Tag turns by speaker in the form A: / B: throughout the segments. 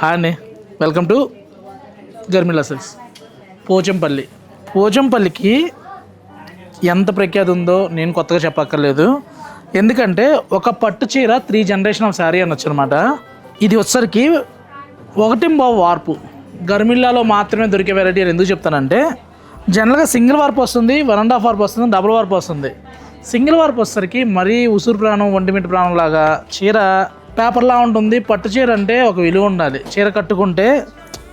A: Hi అండి, welcome to గర్మిలా silks. పోచంపల్లికి ఎంత ప్రఖ్యాతి ఉందో నేను కొత్తగా చెప్పక్కర్లేదు. ఎందుకంటే ఒక పట్టు చీర 3 జనరేషన్ ఆఫ్ శారీ అనొచ్చు అనమాట. ఇది వచ్చరికి 1.5 వార్పు గర్మిల్లాలో మాత్రమే దొరికే వెరైటీ అని ఎందుకు చెప్తానంటే, జనరల్గా సింగిల్ వార్పు వస్తుంది, 1.5 వార్పు వస్తుంది, డబుల్ వార్పు వస్తుంది. సింగిల్ వార్పు వచ్చరికి మరీ ఉసురు ప్రాణం, ఒంటిమిట్టు ప్రాణం లాగా చీర పేపర్లా ఉంటుంది. పట్టు చీర అంటే ఒక విలువ ఉండాలి. చీర కట్టుకుంటే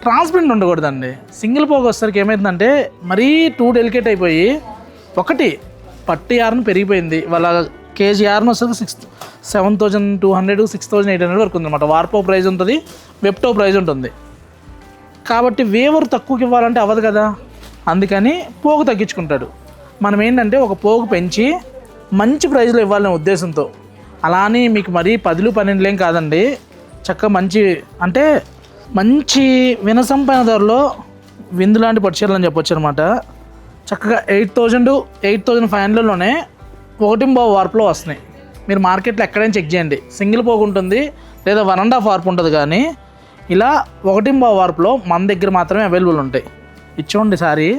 A: ట్రాన్స్పరెంట్ ఉండకూడదండి. సింగిల్ పోగు వచ్చరికి ఏమైందంటే మరీ టూ డెలికేట్ అయిపోయి, ఒకటి పట్టు యార్న్ పెరిగిపోయింది. వాళ్ళ కేజీ యార్న్ వచ్చేసరికి 7,200 6,800 వరకు ఉందన్నమాట. వార్పో ప్రైజ్ ఉంటుంది, వెప్టో ప్రైజ్ ఉంటుంది. కాబట్టి వేవర్ తక్కువకి ఇవ్వాలంటే అవ్వదు కదా, అందుకని పోగు తగ్గించుకుంటాడు. మనం ఏంటంటే ఒక పోగు పెంచి మంచి ప్రైజ్లో ఇవ్వాలనే ఉద్దేశంతో. అలా అని మీకు మరీ 10-12 కాదండి, చక్కగా మంచి వినసంపైన ధరలో విందు లాంటి పట్టుచీరలు అని చెప్పొచ్చు అనమాట. చక్కగా 8,000-8,500లోనే 1.5 వార్పులో వస్తున్నాయి. మీరు మార్కెట్లో ఎక్కడైనా చెక్ చేయండి, సింగిల్ పోగు ఉంటుంది లేదా 1.5 వార్పు ఉంటుంది, కానీ ఇలా 1.5 వార్పులో మన దగ్గర మాత్రమే అవైలబుల్ ఉంటాయి. ఇచ్చోండి సారీ,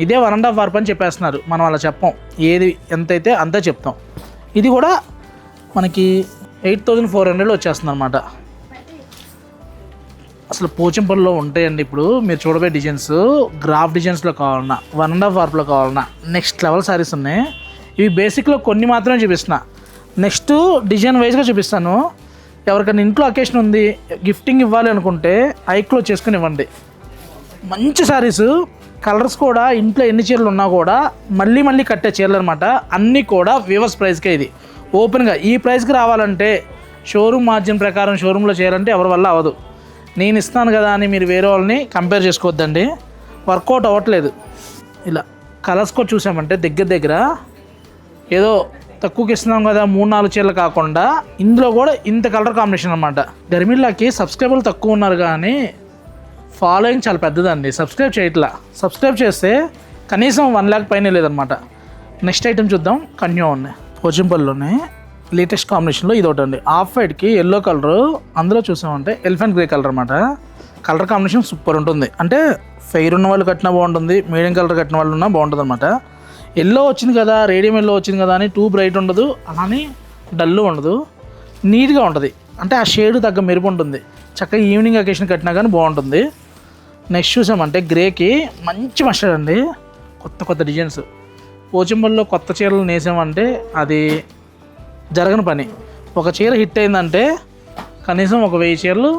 A: ఇదే 1.5 వార్పు అని చెప్పేస్తున్నారు. మనం అలా చెప్పం, ఏది ఎంతైతే అంతే చెప్తాం. ఇది కూడా మనకి 8,400లో వచ్చేస్తుంది అనమాట. అసలు పోచంపల్లిలో ఉంటాయండి. ఇప్పుడు మీరు చూడబోయే డిజైన్స్ గ్రాఫ్ డిజైన్స్లో కావాలన్నా, 1.5 వార్పులో కావాలన్నా నెక్స్ట్ లెవెల్ సారీస్ ఉన్నాయి. ఇవి బేసిక్లో కొన్ని మాత్రమే చూపిస్తున్నా, నెక్స్ట్ డిజైన్ వైజ్గా చూపిస్తాను. ఎవరికైనా ఇంట్లో అకేషన్ ఉంది, గిఫ్టింగ్ ఇవ్వాలి అనుకుంటే ఐక్లో చేసుకుని ఇవ్వండి. మంచి సారీస్, కలర్స్ కూడా ఇంట్లో ఎన్ని చీరలు ఉన్నా కూడా మళ్ళీ కట్టే చీరలు అనమాట. అన్నీ కూడా వీవర్స్ ప్రైస్కే. ఇది ఓపెన్గా ఈ ప్రైస్కి రావాలంటే షోరూమ్ మార్జిన్ ప్రకారం షోరూంలో చేయాలంటే ఎవరి వల్ల అవ్వదు. నేను ఇస్తాను కదా అని మీరు వేరే వాళ్ళని కంపేర్ చేసుకోవద్దండి, వర్కౌట్ అవ్వట్లేదు. ఇలా కలర్స్ కూడా చూసామంటే దగ్గర ఏదో తక్కువకి ఇస్తున్నాం కదా 3-4 చీరలు కాకుండా ఇందులో కూడా ఇంత కలర్ కాంబినేషన్ అనమాట. గర్మిల్లాకి సబ్స్క్రైబర్లు తక్కువ ఉన్నారు కానీ ఫాలోయింగ్ చాలా పెద్దదండి. సబ్స్క్రైబ్ చేయట్లా, సబ్స్క్రైబ్ చేస్తే కనీసం 1 lakh పైన లేదనమాట. నెక్స్ట్ ఐటమ్ చూద్దాం. కన్యా ఉన్నాయి పోచంపల్లిలోనే లేటెస్ట్ కాంబినేషన్లో ఇది ఒకటి అండి. ఆఫ్ వైట్కి ఎల్లో కలర్, అందులో చూసామంటే ఎలిఫెంట్ గ్రే కలర్ అనమాట. కలర్ కాంబినేషన్ సూపర్ ఉంటుంది. అంటే ఫెయిర్ ఉన్న వాళ్ళు కట్టినా బాగుంటుంది, మీడియం కలర్ కట్టిన వాళ్ళు ఉన్నా బాగుంటుంది అనమాట. ఎల్లో వచ్చింది కదా, రేడియం ఎల్లో వచ్చింది కదా అని టూ బ్రైట్ ఉండదు, అలానే డల్లు ఉండదు, నీట్గా ఉంటుంది. అంటే ఆ షేడ్ తగ్గ మెరుపు ఉంటుంది. చక్కగా ఈవినింగ్ అకేషన్ కట్టినా కానీ బాగుంటుంది. నెక్స్ట్ చూసామంటే గ్రేకి మంచి మస్టర్డ్ అండి. కొత్త డిజైన్స్ పోచంపల్లిలో కొత్త చీరలు నేసామంటే అది జరగని పని. ఒక చీర హిట్ అయిందంటే కనీసం ఒక 1000 చీరలు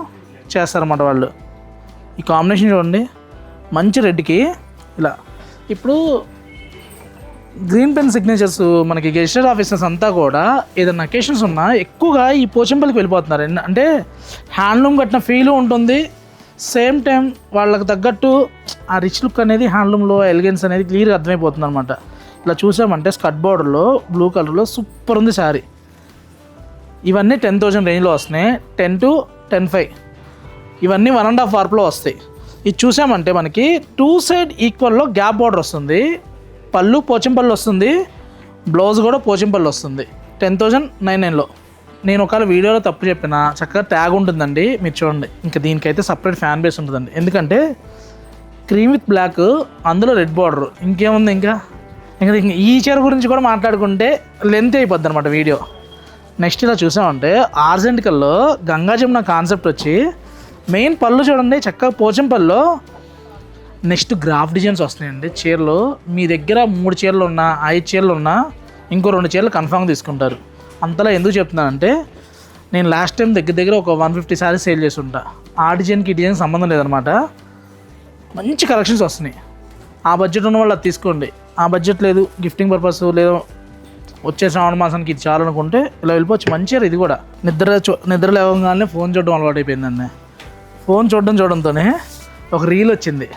A: చేస్తారన్నమాట వాళ్ళు. ఈ కాంబినేషన్ చూడండి, మంచి రెడ్కి ఇలా. ఇప్పుడు గ్రీన్ పెన్ సిగ్నేచర్స్ మనకి గెజిటెడ్ ఆఫీసర్స్ అంతా కూడా ఏదైనా అకేషన్స్ ఉన్నా ఎక్కువగా ఈ పోచంపల్లికి వెళ్ళిపోతున్నారు. అంటే హ్యాండ్లూమ్ కట్టిన ఫీలు ఉంటుంది, సేమ్ టైం వాళ్ళకి తగ్గట్టు ఆ రిచ్ లుక్ అనేది హ్యాండ్లూమ్లో ఎలిగెన్స్ అనేది క్లియర్గా అర్థమైపోతుంది అనమాట. ఇలా చూసామంటే స్కర్ట్ బార్డర్లో బ్లూ కలర్లో సూపర్ ఉంది శారీ. ఇవన్నీ 10,000 రేంజ్లో వస్తున్నాయి, 10 to 10,500. ఇవన్నీ 1.5 వార్పులో వస్తాయి. ఇది చూసామంటే మనకి 2 సైడ్ ఈక్వల్లో గ్యాప్ బార్డర్ వస్తుంది. పళ్ళు పోచంపల్లి వస్తుంది, బ్లౌజ్ కూడా పోచంపల్లి వస్తుంది. 10,999లో. నేను ఒకవేళ వీడియోలో తప్పు చెప్పినా చక్కగా ట్యాగ్ ఉంటుందండి, మీరు చూడండి. ఇంకా దీనికైతే సపరేట్ ఫ్యాన్ బేస్ ఉంటుందండి. ఎందుకంటే క్రీమ్ విత్ బ్లాక్, అందులో రెడ్ బార్డర్, ఇంకేముంది. ఇంకా ఈ చీర గురించి కూడా మాట్లాడుకుంటే లెంత్ అయిపోద్ది అనమాట వీడియో. నెక్స్ట్ ఇలా చూసామంటే ఆర్జెంటికల్లో గంగా జమున కాన్సెప్ట్ వచ్చి మెయిన్ పళ్ళు చూడండి చక్కగా పోచంపల్లిలో. నెక్స్ట్ గ్రాఫ్ డిజైన్స్ వస్తున్నాయండి చీరలు. మీ దగ్గర 3 చీరలు ఉన్నా 5 చీరలు ఉన్నా ఇంకో 2 చీరలు కన్ఫామ్గా తీసుకుంటారు. అంతలా ఎందుకు చెప్తున్నానంటే, నేను లాస్ట్ టైం దగ్గర ఒక 150 సారీస్ సేల్ చేసి ఉంటా. ఆ డిజైన్కి ఈ డిజైన్ సంబంధం లేదనమాట. మంచి కలెక్షన్స్ వస్తున్నాయి. ఆ బడ్జెట్ ఉన్న వాళ్ళు అది తీసుకోండి. ఆ బడ్జెట్ లేదు, గిఫ్టింగ్ పర్పస్ లేదు, వచ్చే శ్రావణ మాసానికి ఇది చాలనుకుంటే ఇలా వెళ్ళిపోవచ్చు. మంచిగా ఇది కూడా నిద్ర లేవగానే ఫోన్ చూడడం అలవాటు అయిపోయిందండి. ఫోన్ చూడడంతోనే ఒక రీల్ వచ్చింది,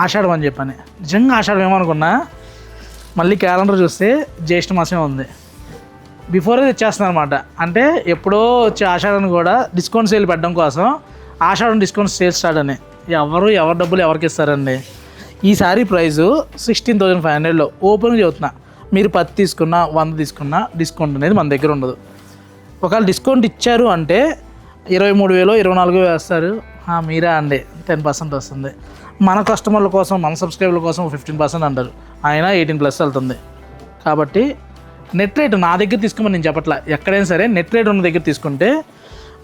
A: ఆషాఢం అని చెప్పని. నిజంగా ఆషాఢం ఏమనుకున్నా, మళ్ళీ క్యాలెండర్ చూస్తే జ్యేష్ఠ మాసమే ఉంది. బిఫోరే తెచ్చేస్తున్నాను అనమాట. అంటే ఎప్పుడో వచ్చే ఆషాఢాన్ని కూడా డిస్కౌంట్ సేల్ పెట్టడం కోసం ఆషాఢం డిస్కౌంట్ సేల్ స్టార్ట్ అని. ఎవరి డబ్బులు ఎవరికి ఇస్తారండి. ఈ సారీ ప్రైజు 16,500లో ఓపెన్గా చెబుతున్నా. మీరు 10 తీసుకున్నా 100 తీసుకున్నా డిస్కౌంట్ అనేది మన దగ్గర ఉండదు. ఒకవేళ డిస్కౌంట్ ఇచ్చారు అంటే 23,000 24,000 వేస్తారు. మీరా అండి 10% వస్తుంది. మన కస్టమర్ల కోసం మన సబ్స్క్రైబర్ల కోసం 15% అంటారు, అయినా 18+ వెళ్తుంది. కాబట్టి నెట్ రేట్ నా దగ్గర తీసుకోమని నేను చెప్పట్లా, ఎక్కడైనా సరే నెట్ రేట్ ఉన్న దగ్గర తీసుకుంటే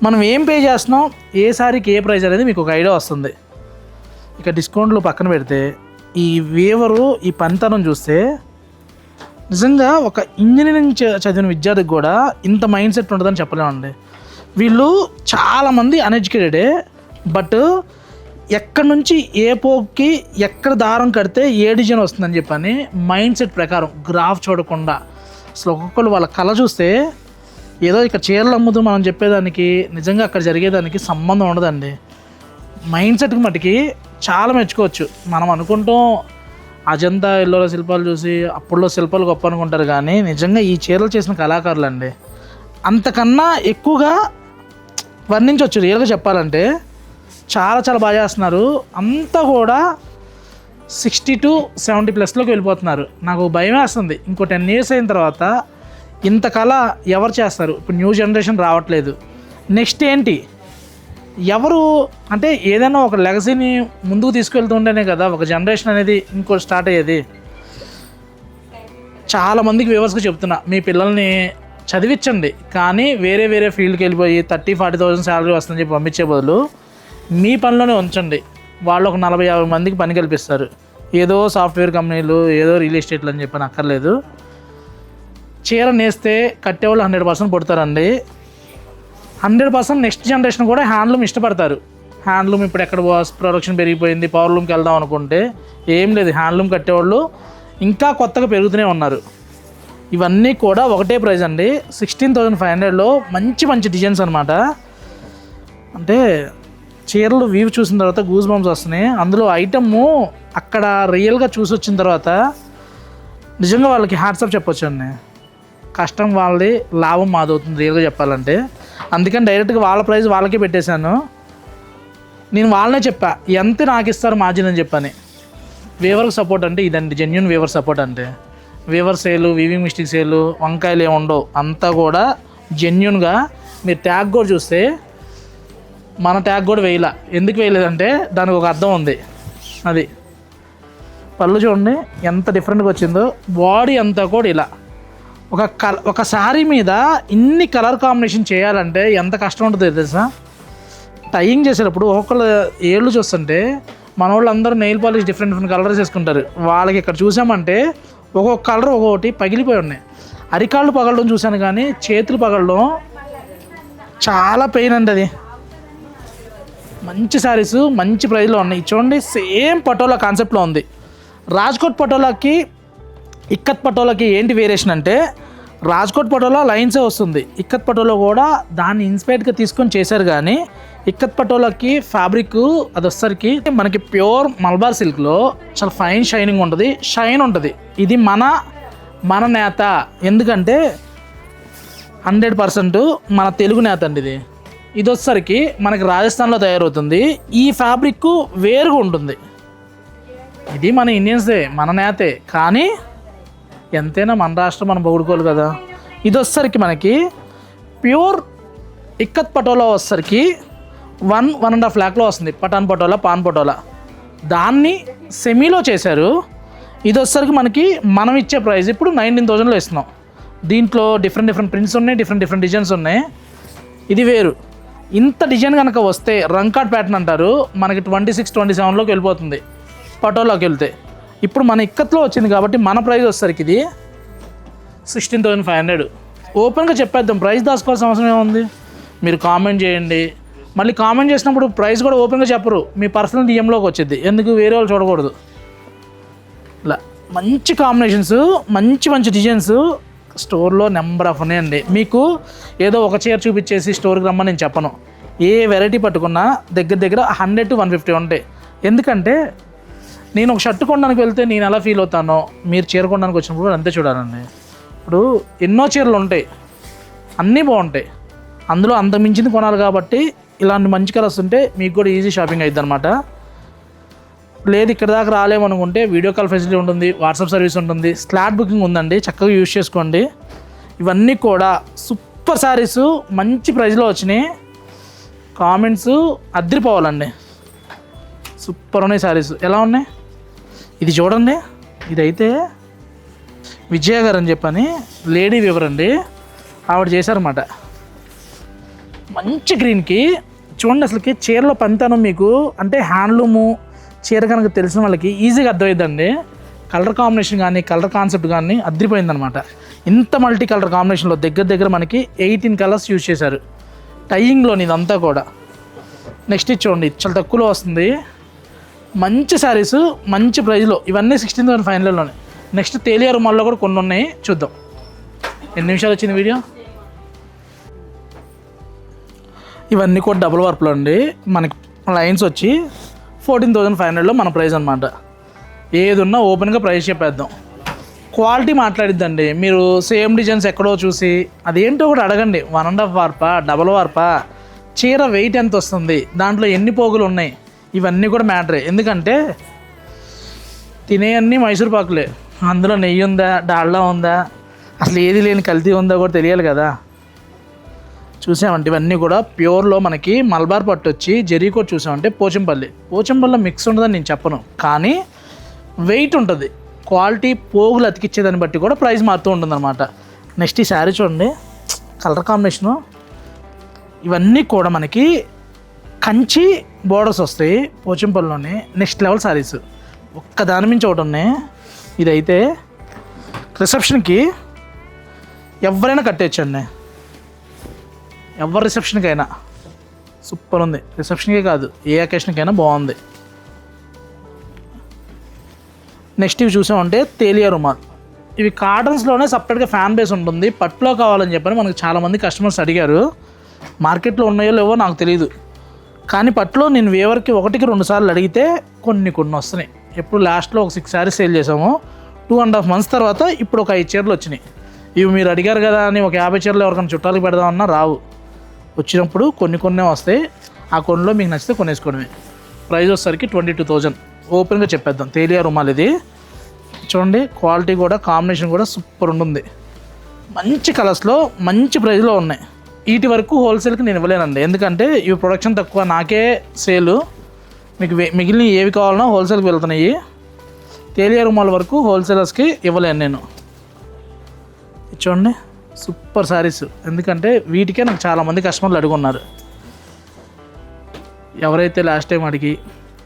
A: మనం ఏం పే చేస్తున్నాం, ఏ సారికి ఏ ప్రైస్ అనేది మీకు ఒక ఐడియా వస్తుంది. ఇక డిస్కౌంట్లు పక్కన పెడితే ఈ వీవరు ఈ పనితనం చూస్తే నిజంగా ఒక ఇంజనీరింగ్ చదివిన విద్యార్థికి కూడా ఇంత మైండ్ సెట్ ఉంటుందని చెప్పలేమండి. వీళ్ళు చాలామంది అన్ఎడ్యుకేటెడే, బట్ ఎక్కడి నుంచి ఏ పోక్కి ఎక్కడ దారం కడితే ఏ డిజైన్ వస్తుందని చెప్పని మైండ్ సెట్ ప్రకారం గ్రాఫ్ చూడకుండా అసలు ఒక్కొక్కరు వాళ్ళ కళ చూస్తే ఏదో ఇక్కడ చీరలు అమ్ముతూ మనం చెప్పేదానికి నిజంగా అక్కడ జరిగేదానికి సంబంధం ఉండదండి. మైండ్ సెట్కి మటుకి చాలా మెచ్చుకోవచ్చు. మనం అనుకుంటాం అజంతా ఎల్లోరా శిల్పాలు చూసి అప్పుడులో శిల్పాలు గొప్ప అనుకుంటారు, కానీ నిజంగా ఈ చీరలు చేసిన కళాకారులు అండి అంతకన్నా ఎక్కువగా వర్ణించవచ్చు. రియల్గా చెప్పాలంటే చాలా చాలా బాగా చేస్తున్నారు. అంతా కూడా 60 to 70+ వెళ్ళిపోతున్నారు. నాకు భయం వేస్తుంది, ఇంకో 10 years అయిన తర్వాత ఇంత కళ ఎవరు చేస్తారు? ఇప్పుడు న్యూ జనరేషన్ రావట్లేదు, నెక్స్ట్ ఏంటి? ఎవరు అంటే ఏదైనా ఒక లెగసీని ముందుకు తీసుకెళ్తుంటేనే కదా ఒక జనరేషన్ అనేది ఇంకో స్టార్ట్ అయ్యేది. చాలామందికి వ్యూవర్స్గా చెప్తున్నా, మీ పిల్లల్ని చదివించండి, కానీ వేరే వేరే ఫీల్డ్కి వెళ్ళిపోయి 30,000-40,000 శాలరీ వస్తుందని చెప్పి పంపించే బదులు మీ పనిలోనే ఉంచండి. వాళ్ళు ఒక 40-50 మందికి పని కల్పిస్తారు. ఏదో సాఫ్ట్వేర్ కంపెనీలు, ఏదో రియల్ ఎస్టేట్లు అని చెప్పని అక్కర్లేదు. చీర నేస్తే కట్టేవాళ్ళు 100% పుడతారండి. 100% నెక్స్ట్ జనరేషన్ కూడా హ్యాండ్లూమ్ ఇష్టపడతారు. హ్యాండ్లూమ్ ఇప్పుడు ఎక్కడ ప్రొడక్షన్ పెరిగిపోయింది, పవర్లూమ్కి వెళ్దాం అనుకుంటే ఏం లేదు, హ్యాండ్లూమ్ కట్టేవాళ్ళు ఇంకా కొత్తగా పెరుగుతూనే ఉన్నారు. ఇవన్నీ కూడా ఒకటే ప్రైస్ అండి, 16,500లో మంచి మంచి డిజైన్స్ అనమాట. అంటే చీరలు వీవ్ చూసిన తర్వాత గూస్ బంప్స్ వస్తున్నాయి. అందులో ఐటమ్ అక్కడ రియల్గా చూసి వచ్చిన తర్వాత నిజంగా వాళ్ళకి హ్యాట్సాప్ చెప్పొచ్చు అండి. కష్టం వాళ్ళది, లాభం మాదవుతుంది రియల్గా చెప్పాలంటే. అందుకని డైరెక్ట్గా వాళ్ళ ప్రైస్ వాళ్ళకే పెట్టేశాను. నేను వాళ్ళనే చెప్పా ఎంత నాకు ఇస్తారు మార్జిన్ అని చెప్పని. వీవర్కి సపోర్ట్ అంటే ఇదండి, జెన్యూన్ వీవర్ సపోర్ట్ అంటే. వీవర్ సేలు, వీవింగ్ మిస్టేక్ సేలు, వంకాయలు ఏమి ఉండవు, అంతా కూడా జెన్యూన్గా. మీరు ట్యాగ్ కూడా చూస్తే మన ట్యాగ్ కూడా వేయలే. ఎందుకు వేయలేదంటే దానికి ఒక అర్థం ఉంది. అది పళ్ళు చూడండి ఎంత డిఫరెంట్గా వచ్చిందో, బాడీ అంతా కూడా ఇలా ఒక శారీ మీద ఇన్ని కలర్ కాంబినేషన్ చేయాలంటే ఎంత కష్టం ఉంటుందో తెలుసా. టైయింగ్ చేసేటప్పుడు ఒక్కొక్కళ్ళ ఏళ్ళు చూస్తుంటే మన వాళ్ళు అందరూ నెయిల్ పాలిష్ డిఫరెంట్ కలర్స్ వేసుకుంటారు. వాళ్ళకి ఇక్కడ చూసామంటే ఒక్కొక్క కలర్ ఒక్కొక్కటి పగిలిపోయి ఉన్నాయి. అరికాళ్ళు పగలడం చూశాను, కానీ చేతులు పగలడం చాలా పెయిన్ అండి. అది మంచి శారీస్ మంచి ప్రైస్లో ఉన్నాయి. చూడండి సేమ్ పటోలా కాన్సెప్ట్లో ఉంది. రాజ్కోట్ పటోలాకి ఇక్కత్ పటోలాకి ఏంటి వేరియేషన్ అంటే, రాజ్కోట్ పటోలా లైన్సే వస్తుంది, ఇక్కత్ పటోలా కూడా దాన్ని ఇన్స్పైర్డ్గా తీసుకొని చేశారు. కానీ ఇక్కత్ పటోలాకి ఫ్యాబ్రిక్ అది వచ్చేసరికి మనకి ప్యూర్ మల్బార్ సిల్క్లో చాలా ఫైన్ షైనింగ్ ఉంటుంది, షైన్ ఉంటుంది. ఇది మన నేత, ఎందుకంటే 100% మన తెలుగు నేత అండి ఇది. ఇది వచ్చేసరికి మనకి రాజస్థాన్లో తయారవుతుంది. ఈ ఫ్యాబ్రిక్ వేరుగా ఉంటుంది. ఇది మన ఇండియన్స్దే, మన నేతే, కానీ ఎంతైనా మన రాష్ట్రం మనం పొగుడుకోవాలి కదా. ఇది వచ్చేసరికి మనకి ప్యూర్ ఇక్కత్ పటోలా వచ్చేసరికి 1.5 lakhలో వస్తుంది. పఠాన్ పటోలా, పాన్ పటోలా, దాన్ని సెమీలో చేశారు. ఇది వచ్చేసరికి మనకి మనం ఇచ్చే ప్రైస్ ఇప్పుడు 19,000లో ఇస్తున్నాం. దీంట్లో డిఫరెంట్ ప్రింట్స్ ఉన్నాయి, డిఫరెంట్ డిజైన్స్ ఉన్నాయి. ఇది వేరు. ఇంత డిజైన్ కనుక వస్తే రంకాట్ ప్యాటర్న్ అంటారు, మనకి 26-27లోకి వెళ్ళిపోతుంది పటోలాకి వెళ్తే. ఇప్పుడు మన ఇక్కత్లో వచ్చింది కాబట్టి మన ప్రైస్ వచ్చేసరికి ఇది 16,500. ఓపెన్గా చెప్పేద్దాం, ప్రైస్ దాచుకోవాల్సిన అవసరం ఏముంది. మీరు కామెంట్ చేయండి, మళ్ళీ కామెంట్ చేసినప్పుడు ప్రైస్ కూడా ఓపెన్గా చెప్పరు, మీ పర్సనల్ డిఎంలోకి వచ్చింది. ఎందుకు వేరే వాళ్ళు చూడకూడదు. ఇలా మంచి కాంబినేషన్స్, మంచి డిజైన్స్ స్టోర్లో నెంబర్ ఆఫ్ ఉన్నాయండి. మీకు ఏదో ఒక చీర చూపించేసి స్టోర్కి రమ్మని నేను చెప్పను. ఏ వెరైటీ పట్టుకున్నా దగ్గర 100 to 150 ఉంటాయి. ఎందుకంటే నేను ఒక షర్ట్ కొనడానికి వెళ్తే నేను ఎలా ఫీల్ అవుతానో, మీరు చీర కొనడానికి వచ్చినప్పుడు అంతే చూడాలండి. ఇప్పుడు ఎన్నో చీరలు ఉంటాయి, అన్నీ బాగుంటాయి, అందులో అంత మించింది కొనాలి. కాబట్టి ఇలాంటి మంచి కలర్స్ ఉంటే మీకు కూడా ఈజీ షాపింగ్ అవుతుంది అనమాట. లేదు ఇక్కడ దాకా రాలేమనుకుంటే వీడియో కాల్ ఫెసిలిటీ ఉంటుంది, వాట్సాప్ సర్వీస్ ఉంటుంది, స్లాట్ బుకింగ్ ఉందండి, చక్కగా యూజ్ చేసుకోండి. ఇవన్నీ కూడా సూపర్ శారీస్ మంచి ప్రైస్లో వచ్చినాయి. కామెంట్స్ అద్దరిపోవాలండి. సూపర్ ఉన్నాయి శారీస్. ఎలా ఉన్నాయి? ఇది చూడండి, ఇదైతే విజయ గారు అని చెప్పని లేడీ వీవర్ అండి, ఆవిడ చేశారన్నమాట. మంచి గ్రీన్కి చూడండి, అసలుకి చీరలో పనితనం మీకు అంటే హ్యాండ్లూము చీర కనుక తెలిసిన వాళ్ళకి ఈజీగా అర్థమైందండి. కలర్ కాంబినేషన్ కానీ కలర్ కాన్సెప్ట్ కానీ అద్దరిపోయిందనమాట. ఇంత మల్టీ కలర్ కాంబినేషన్లో దగ్గర మనకి 18 కలర్స్ యూజ్ చేశారు టైయింగ్లోని ఇదంతా కూడా. నెక్స్ట్ ఇది చూడండి, చాలా తక్కువలో వస్తుంది. మంచి శారీస్ మంచి ప్రైస్లో, ఇవన్నీ 16,500లోనే. నెక్స్ట్ తేలియా రుమాల్లో కూడా కొన్ని ఉన్నాయి, చూద్దాం. ఎన్ని నిమిషాలు వచ్చింది వీడియో? ఇవన్నీ కూడా డబుల్ వర్క్లో అండి. మనకి లైన్స్ వచ్చి 14,500లో మన ప్రైస్ అనమాట. ఏది ఉన్నా ఓపెన్గా ప్రైస్ చెప్పేద్దాం. క్వాలిటీ మాట్లాడిద్దండి. మీరు సేమ్ డిజైన్స్ ఎక్కడో చూసి అదేంటో కూడా అడగండి. 1.5 వార్పా, డబల్ వార్పా, చీర వెయిట్ ఎంత వస్తుంది, దాంట్లో ఎన్ని పోగులు ఉన్నాయి, ఇవన్నీ కూడా మ్యాటరే. ఎందుకంటే తినేయన్నీ మైసూర్ పాకులే, అందులో నెయ్యి ఉందా, డాల్డా ఉందా, అసలు ఏది లేని కల్తీ ఉందా కూడా తెలియాలి కదా. చూసామంటే ఇవన్నీ కూడా ప్యూర్లో మనకి మల్బార్ పట్టు వచ్చి జరీ కూడా చూసామంటే పోచంపల్లిలో మిక్స్ ఉండదని నేను చెప్పను, కానీ వెయిట్ ఉంటుంది. క్వాలిటీ పోగులు అతికిచ్చేదాన్ని బట్టి కూడా ప్రైస్ మారుతూ ఉంటుందన్నమాట. నెక్స్ట్ ఈ శారీ చూడండి, కలర్ కాంబినేషను ఇవన్నీ కూడా మనకి కంచి బోర్డర్స్ వస్తాయి పోచంపల్లిలోనే. నెక్స్ట్ లెవెల్ శారీస్ ఒక్క దాని మించి ఒకటి ఉన్నాయి. ఇదైతే రిసెప్షన్కి ఎవరైనా కట్టేయచ్చండి, ఎవరి రిసెప్షన్కైనా సూపర్ ఉంది. రిసెప్షన్కే కాదు, ఏ అకేషన్కైనా బాగుంది. నెక్స్ట్ ఇవి చూసామంటే తేలియా రుమాల్. ఇవి కాటన్స్లోనే సపరేట్గా ఫ్యాన్ బేస్ ఉంటుంది. పట్టులో కావాలని చెప్పని మనకు చాలామంది కస్టమర్స్ అడిగారు. మార్కెట్లో ఉన్నాయో లేవో నాకు తెలియదు, కానీ పట్టులో నేను వేవర్కి 1-2 సార్లు అడిగితే కొన్ని వస్తున్నాయి. ఎప్పుడు లాస్ట్లో ఒక 6 శారీస్ సేల్ చేసాము. 2.5 months తర్వాత ఇప్పుడు ఒక 5 చీరలు వచ్చినాయి. ఇవి మీరు అడిగారు కదా అని ఒక 50 చీరలు ఎవరికైనా చుట్టాలకు పెడదామన్నా రావు. వచ్చినప్పుడు కొన్ని వస్తాయి. ఆ కొన్నిలో మీకు నచ్చితే కొనేసుకోవడమే. ప్రైస్ వచ్చేసరికి 22,000. ఓపెన్గా చెప్పేద్దాం. తేలియా రుమాల్ ఇది చూడండి, క్వాలిటీ కూడా కాంబినేషన్ కూడా సూపర్ ఉంటుంది. మంచి కలర్స్లో మంచి ప్రైస్లో ఉన్నాయి. వీటి వరకు హోల్సేల్కి నేను ఇవ్వలేనండి, ఎందుకంటే ఇవి ప్రొడక్షన్ తక్కువ, నాకే సేలు. మీకు మిగిలిన ఏవి కావాలన్నా హోల్సేల్కి వెళ్తున్నాయి. తేలియా రుమాల్ వరకు హోల్సేలర్స్కి ఇవ్వలేను నేను. చూడండి సూపర్ శారీస్, ఎందుకంటే వీటికే నాకు చాలామంది కస్టమర్లు అడుగున్నారు. ఎవరైతే లాస్ట్ టైం అడిగి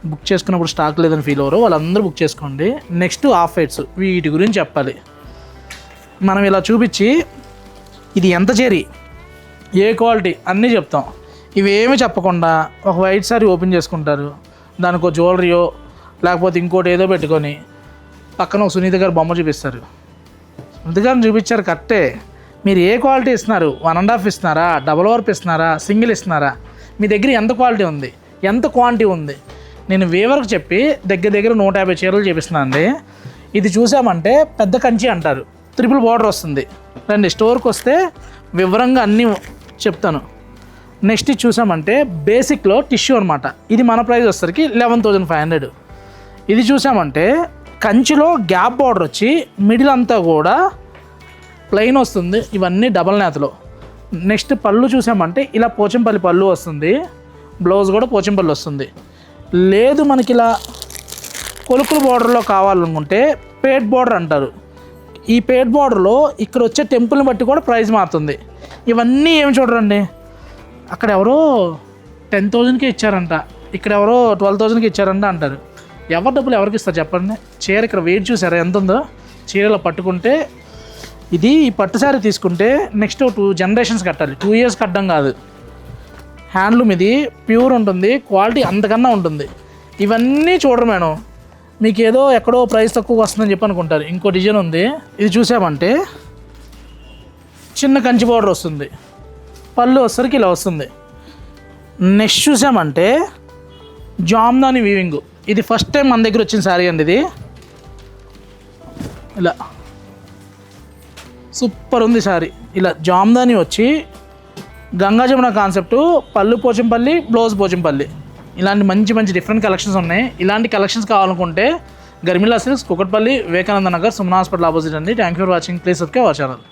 A: బుక్ చేసుకున్నప్పుడు స్టాక్ లేదని ఫీల్ అవ్వరో వాళ్ళందరూ బుక్ చేసుకోండి. నెక్స్ట్ ఆఫ్ వైట్స్, వీటి గురించి చెప్పాలి. మనం ఇలా చూపించి ఇది ఎంత చేరి ఏ క్వాలిటీ అన్నీ చెప్తాం. ఇవేమీ చెప్పకుండా ఒక వైట్ శారీ ఓపెన్ చేసుకుంటారు, దానికి ఒక జ్యువెలరీయో లేకపోతే ఇంకోటి ఏదో పెట్టుకొని పక్కన ఒక సునీత గారు బొమ్మ చూపిస్తారు. సునీత గారిని చూపించారు కరెక్టే, మీరు ఏ క్వాలిటీ ఇస్తున్నారు? 1.5 ఇస్తున్నారా, డబల్ వర్క్ ఇస్తున్నారా, సింగిల్ ఇస్తున్నారా? మీ దగ్గర ఎంత క్వాలిటీ ఉంది, ఎంత క్వాంటిటీ ఉంది? నేను వేవర్కి చెప్పి దగ్గర 150 చీరలు చేపిస్తున్నాను అండి. ఇది చూసామంటే పెద్ద కంచి అంటారు, 3 బార్డర్ వస్తుంది. రండి స్టోర్కి వస్తే వివరంగా అన్నీ చెప్తాను. నెక్స్ట్ ఇది చూసామంటే బేసిక్లో టిష్యూ అనమాట. ఇది మన ప్రైస్ వచ్చేసరికి 11,500. ఇది చూసామంటే కంచిలో గ్యాప్ బార్డర్ వచ్చి మిడిల్ అంతా కూడా ప్లెయిన్ వస్తుంది. ఇవన్నీ డబల్ నేతలో. నెక్స్ట్ పళ్ళు చూసామంటే ఇలా పోచంపల్లి పళ్ళు వస్తుంది, బ్లౌజ్ కూడా పోచంపల్లి వస్తుంది. లేదు మనకి ఇలా కొలుకులు బార్డర్లో కావాలనుకుంటే పేట్ బార్డర్ అంటారు. ఈ పేట్ బార్డర్లో ఇక్కడ వచ్చే టెంపుల్ని బట్టి కూడా ప్రైస్ మారుతుంది. ఇవన్నీ ఏమి చూడరండి, అక్కడ ఎవరో 10,000కి ఇచ్చారంట, ఇక్కడ ఎవరో 12,000కి ఇచ్చారంట అంటారు. ఎవరి డబ్బులు ఎవరికి ఇస్తారు చెప్పండి? చీర ఇక్కడ వెయిట్ చూసారా ఎంత ఉందో? చీరలో పట్టుకుంటే ఇది ఈ పట్టు శారీ తీసుకుంటే నెక్స్ట్ 2 generations కట్టాలి, 2 years కట్టడం కాదు. హ్యాండ్లూమ్ ఇది ప్యూర్ ఉంటుంది, క్వాలిటీ అంతకన్నా ఉంటుంది. ఇవన్నీ చూడరు మేడం, మీకు ఏదో ఎక్కడో ప్రైస్ తక్కువ వస్తుందని చెప్పి అనుకుంటారు. ఇంకో డిజైన్ ఉంది, ఇది చూసామంటే చిన్న కంచి బార్డర్ వస్తుంది, పళ్ళు వచ్చరికి ఇలా వస్తుంది. నెక్స్ట్ చూసామంటే జామ్దాని వీవింగ్, ఇది ఫస్ట్ టైం మన దగ్గర వచ్చిన శారీ అండి. ఇది ఇలా సూపర్ ఉంది శారీ. ఇలా జామ్దాని వచ్చి గంగా జమున కాన్సెప్టు, పళ్ళు పోచంపల్లి, బ్లౌజ్ పోచంపల్లి, ఇలాంటి మంచి డిఫరెంట్ కలెక్షన్స్ ఉన్నాయి. ఇలాంటి కలెక్షన్స్ కావాలనుకుంటే గర్మిలా silks, Kukatpally, Vivekananda Nagar, Suman hospital opposite అండి. Thank you for watching. Please subscribe our channel.